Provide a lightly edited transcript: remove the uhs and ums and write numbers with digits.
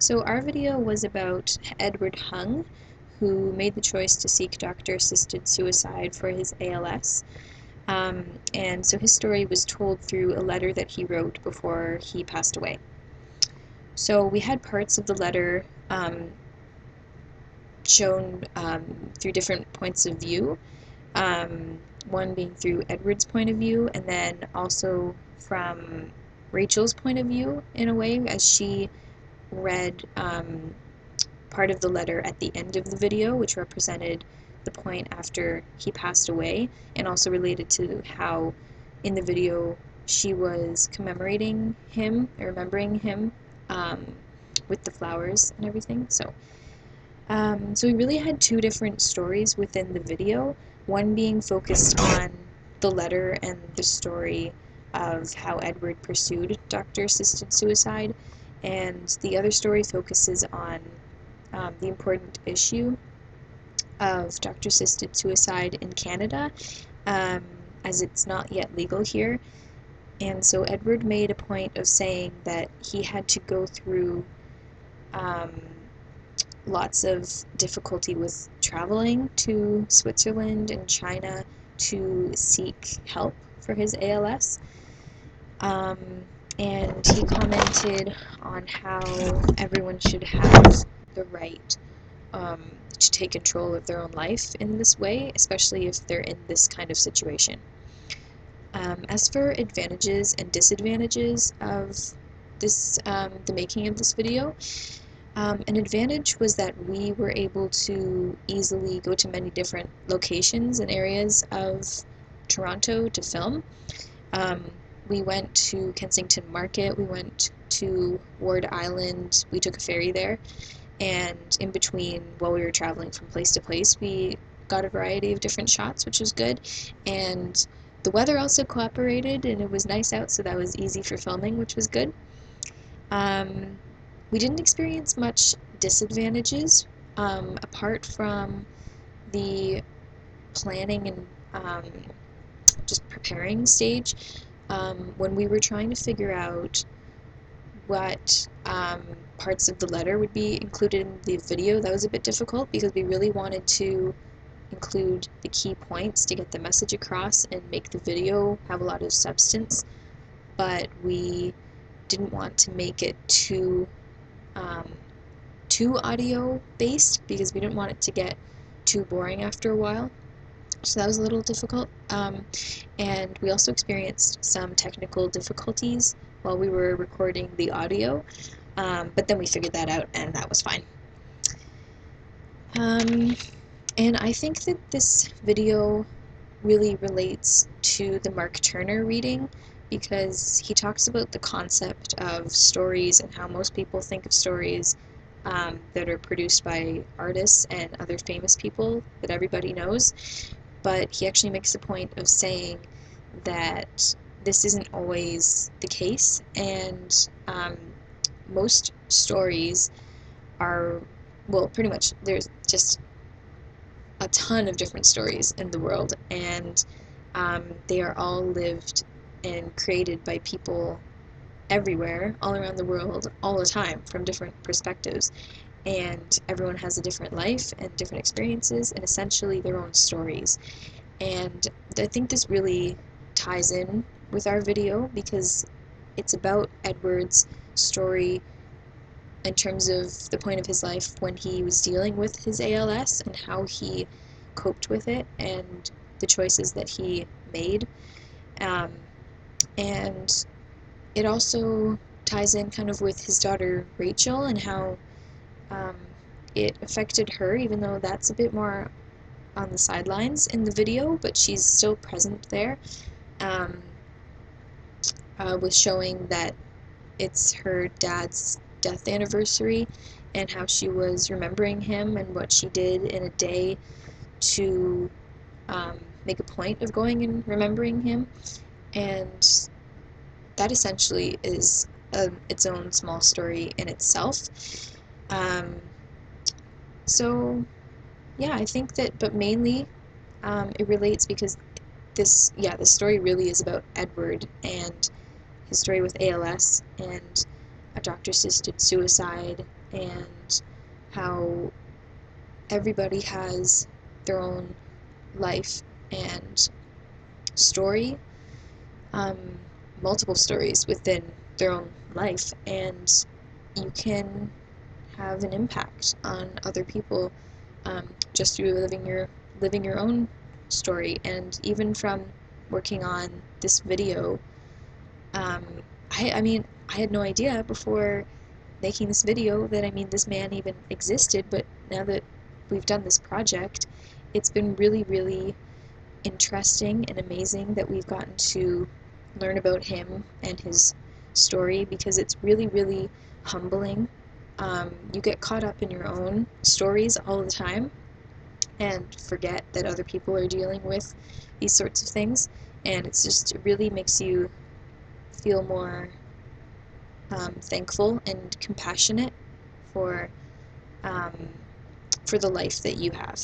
So our video was about Edward Hung, who made the choice to seek doctor-assisted suicide for his ALS. And so his story was told through a letter that he wrote before he passed away. So we had parts of the letter shown through different points of view, one being through Edward's point of view, and then also from Rachel's point of view, in a way, as she read part of the letter at the end of the video, which represented the point after he passed away, and also related to how in the video she was commemorating him, or remembering him, with the flowers and everything. So we really had two different stories within the video, one being focused on the letter and the story of how Edward pursued doctor-assisted suicide, and the other story focuses on the important issue of doctor-assisted suicide in Canada, as it's not yet legal here. And so Edward made a point of saying that he had to go through lots of difficulty with traveling to Switzerland and China to seek help for his ALS. And he commented on how everyone should have the right to take control of their own life in this way, especially if they're in this kind of situation. As for advantages and disadvantages of this, the making of this video, an advantage was that we were able to easily go to many different locations and areas of Toronto to film. We went to Kensington Market, we went to Ward Island, we took a ferry there, and in between, while we were traveling from place to place, we got a variety of different shots, which was good, and the weather also cooperated, and it was nice out, so that was easy for filming, which was good. We didn't experience much disadvantages, apart from the planning and just preparing stage. When we were trying to figure out what parts of the letter would be included in the video, that was a bit difficult because we really wanted to include the key points to get the message across and make the video have a lot of substance, but we didn't want to make it too audio based because we didn't want it to get too boring after a while. So that was a little difficult, and we also experienced some technical difficulties while we were recording the audio, but then we figured that out and that was fine. And I think that this video really relates to the Mark Turner reading because he talks about the concept of stories and how most people think of stories that are produced by artists and other famous people that everybody knows, but he actually makes a point of saying that this isn't always the case, and most stories are, well, pretty much there's just a ton of different stories in the world, and they are all lived and created by people everywhere, all around the world, all the time, from different perspectives, and everyone has a different life and different experiences and essentially their own stories. And I think this really ties in with our video because it's about Edward's story in terms of the point of his life when he was dealing with his ALS and how he coped with it and the choices that he made. And it also ties in kind of with his daughter Rachel and how it affected her, even though that's a bit more on the sidelines in the video, but she's still present there, with showing that it's her dad's death anniversary and how she was remembering him and what she did in a day to make a point of going and remembering him. And that essentially is its own small story in itself. So yeah, I think that, but mainly it relates because this story really is about Edward and his story with ALS and a doctor-assisted suicide and how everybody has their own life and story, um, multiple stories within their own life, and you can have an impact on other people just through living your own story. And even from working on this video, um, I mean, I had no idea before making this video that, I mean, this man even existed, but now that we've done this project, it's been really, really interesting and amazing that we've gotten to learn about him and his story, because it's really, really humbling. You get caught up in your own stories all the time and forget that other people are dealing with these sorts of things, and it really makes you feel more thankful and compassionate for um, for the life that you have.